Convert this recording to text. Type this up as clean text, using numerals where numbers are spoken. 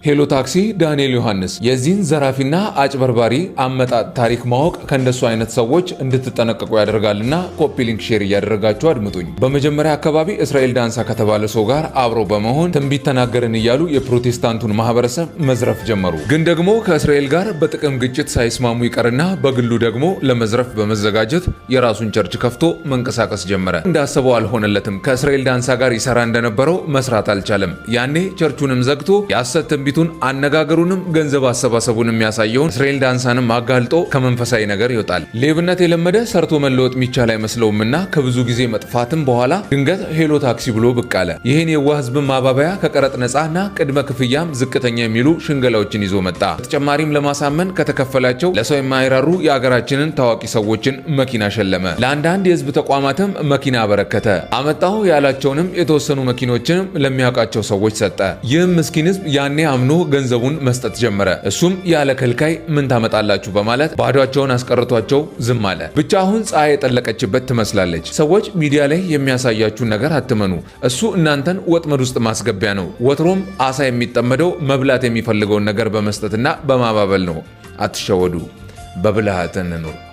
ሄሎ ታክሲ ዳንኤል ዮሐንስ። የዚህን ዘራፊና አጭበርባሪ አመጣጥ ታሪክ ማወቅ ከእንደሱ አይነት ሰዎች እንድትጠነቀቁ ያደርጋልና ኮፒ ሊንክ ሼር እያደረጋችሁ አድምጡኝ። በመጀመሪያ አካባቢ እስራኤል ዳንሳ ከተባለ ሰው ጋር አብሮ በመሆን ትንቢት ተናገርን እያሉ የፕሮቴስታንቱን ማህበረሰብ መዝረፍ ጀመሩ። ግን ደግሞ ከእስራኤል ጋር በጥቅም ግጭት ሳይስማሙ ይቀርና በግሉ ደግሞ ለመዝረፍ በመዘጋጀት የራሱን ቸርች ከፍቶ መንቀሳቀስ ጀመረ። እንዳሰበው አልሆነለትም። ከእስራኤል ዳንሳ ጋር ይሰራ እንደነበረው መስራት አልቻለም። ያኔ ቸርቹንም ዘግቶ የሐሰት ትንቢቱን አነጋገሩንም ገንዘብ አሰባሰቡን የሚያሳየውን እስራኤል ዳንሳንም አጋልጦ ከመንፈሳዊ ነገር ይወጣል። ሌብነት የለመደ ሰርቶ መለወጥ የሚቻል አይመስለውምና ከብዙ ጊዜ መጥፋትም በኋላ ድንገት ሄሎ ታክሲ ብሎ ብቅ አለ። ይህን የዋህ ህዝብ ማባበያ ከቀረጥ ነፃና ቅድመ ክፍያም ዝቅተኛ የሚሉ ሽንገላዎችን ይዞ መጣ። በተጨማሪም ለማሳመን ከተከፈላቸው ለሰው የማይራሩ የሀገራችንን ታዋቂ ሰዎችን መኪና ሸለመ። ለአንዳንድ የህዝብ ተቋማትም መኪና አበረከተ። አመጣሁ ያላቸውንም የተወሰኑ መኪኖችንም ለሚያውቃቸው ሰዎች ሰጠ። ይህም ምስኪን ህዝብ ያኔ አምኖ ገንዘቡን መስጠት ጀመረ። እሱም ያለ ከልካይ ምን ታመጣላችሁ በማለት ባዷቸውን አስቀርቷቸው ዝም አለ። ብቻ አሁን ፀሐይ የጠለቀችበት ትመስላለች። ሰዎች ሚዲያ ላይ የሚያሳያችሁን ነገር አትመኑ። እሱ እናንተን ወጥመድ ውስጥ ማስገቢያ ነው። ወትሮም አሳ የሚጠመደው መብላት የሚፈልገውን ነገር በመስጠትና በማባበል ነው። አትሸወዱ። በብልሃት እንኑር።